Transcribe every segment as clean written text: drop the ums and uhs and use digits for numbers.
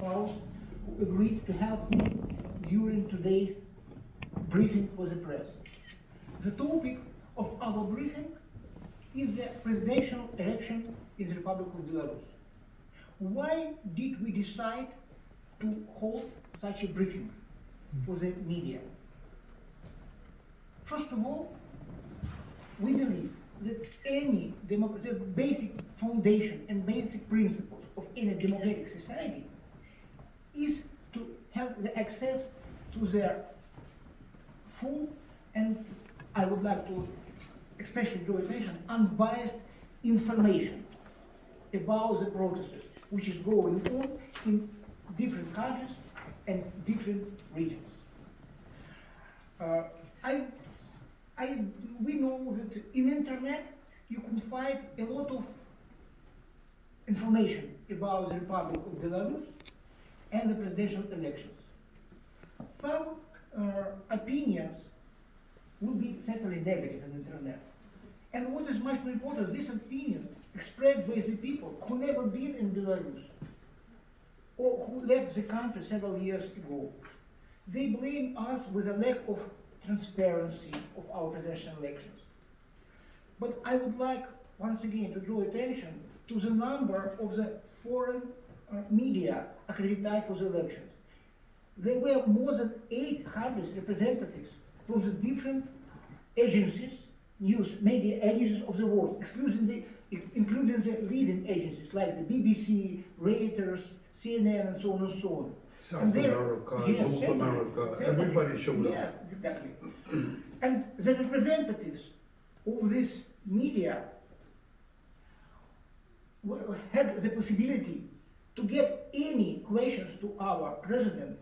House who agreed to help me during today's briefing for the press. The topic of our briefing is the presidential election in the Republic of Belarus. Why did we decide to hold such a briefing for the media? First of all, we believe that the basic foundation and basic principles of any democratic society is to have the access to their full, and I would like to especially draw attention, unbiased information about the processes which is going on in different countries and different regions. We know that in internet you can find a lot of information about the Republic of Belarus and the presidential elections. Some opinions will be certainly negative on the internet. And what is much more important, this opinion expressed by the people who never been in Belarus or who left the country several years ago. They blame us with a lack of transparency of our presidential elections. But I would like once again to draw attention to the number of the foreign media accredited for the elections. There were more than 800 representatives from the different agencies, news media agencies of the world, including the leading agencies like the BBC, Reuters, CNN, and so on and so on. South America, North America, everybody showed up. Yes, exactly. And the representatives of this media had the possibility to get any questions to our president,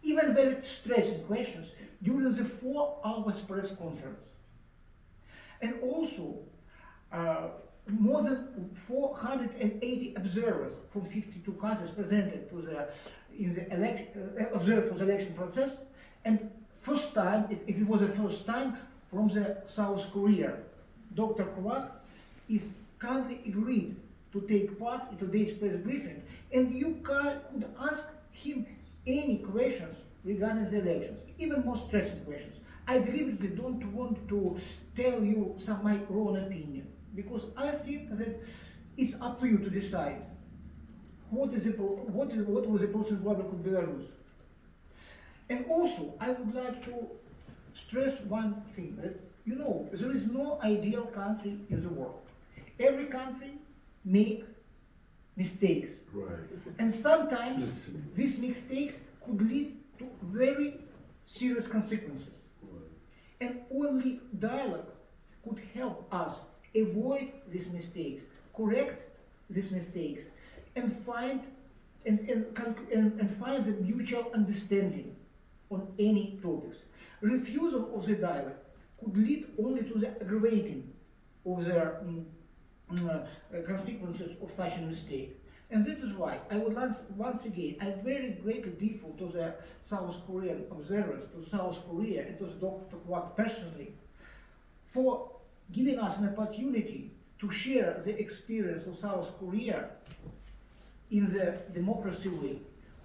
even very stressing questions, during the 4-hour press conference. And also, more than 480 observers from 52 countries presented to observed for the election process, and first time, it was the first time from the South Korea. Dr. Kwak is kindly agreed to take part in today's press briefing, and you could ask him any questions regarding the elections, even more stressing questions. I deliberately don't want to tell you my own opinion, because I think that it's up to you to decide what was the process of Republic of Belarus. And also, I would like to stress one thing, that there is no ideal country in the world. Every country makes mistakes. Right. And sometimes these mistakes could lead to very serious consequences. Right. And only dialogue could help us avoid these mistakes, correct these mistakes, and find the mutual understanding on any topics. Refusal of the dialogue could lead only to the aggravating of their consequences of such a mistake. And this is why I would once again, I very greatly default to the South Korean observers, to South Korea, and to Dr. Kwak personally, for giving us an opportunity to share the experience of South Korea in the democracy way,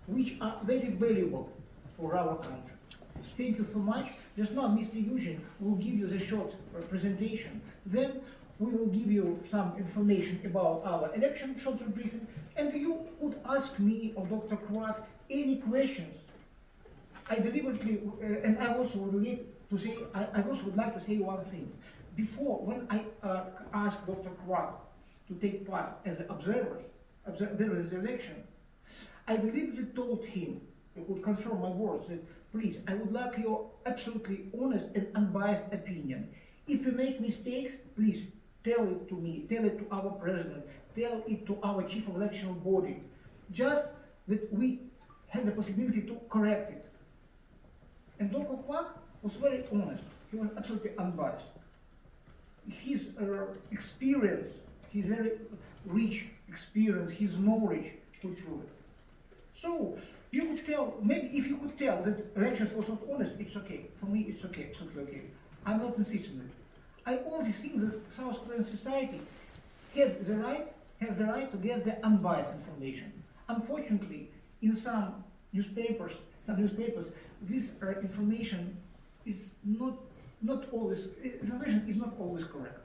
which are very valuable for our country. Thank you so much. Just now, Mr. Eugene will give you the short presentation. Then we will give you some information about our election short briefing, and you could ask me or Dr. Kwak any questions. I deliberately, and I also would like to say, I also would like to say one thing. Before, when I asked Dr. Kwak to take part as an observer in the election, I deliberately told him, I could confirm my words, that please, I would like your absolutely honest and unbiased opinion. If you make mistakes, please tell it to me, tell it to our president, tell it to our chief of electoral body. Just that we have the possibility to correct it. And Dr. Kwak was very honest. He was absolutely unbiased. His experience, his very rich experience, his knowledge could prove it. So you could tell, maybe if you could tell that elections was not honest, it's okay. For me, it's okay, absolutely okay. I'm not insisting on it. I only think that South Korean society has the right to get the unbiased information. Unfortunately, in some newspapers, this information is not always correct.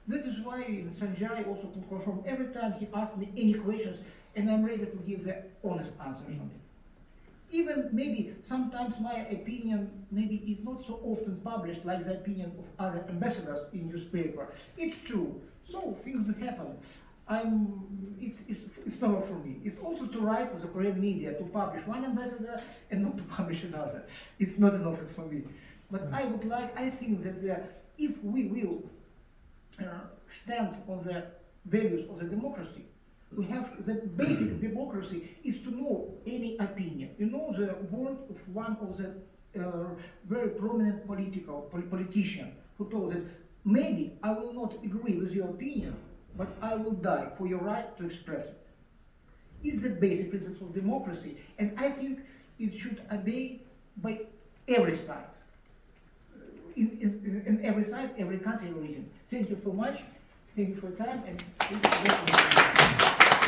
That is why Sanjay also could confirm every time he asked me any questions, and I'm ready to give the honest answers on it. Even maybe sometimes my opinion maybe is not so often published like the opinion of other ambassadors in newspaper. It's true. So things will happen. It's normal for me. It's also to write to the Korean media to publish one ambassador and not to publish another. It's not an offense for me. But I think that if we will stand on the values of the democracy, we have the basic democracy is to know any opinion. You know the word of one of the very prominent politician who told that maybe I will not agree with your opinion, but I will die for your right to express it. It's the basic principle of democracy, and I think it should obey by every side. In every side, every country, region. Thank you so much. Thank you for your time, and this is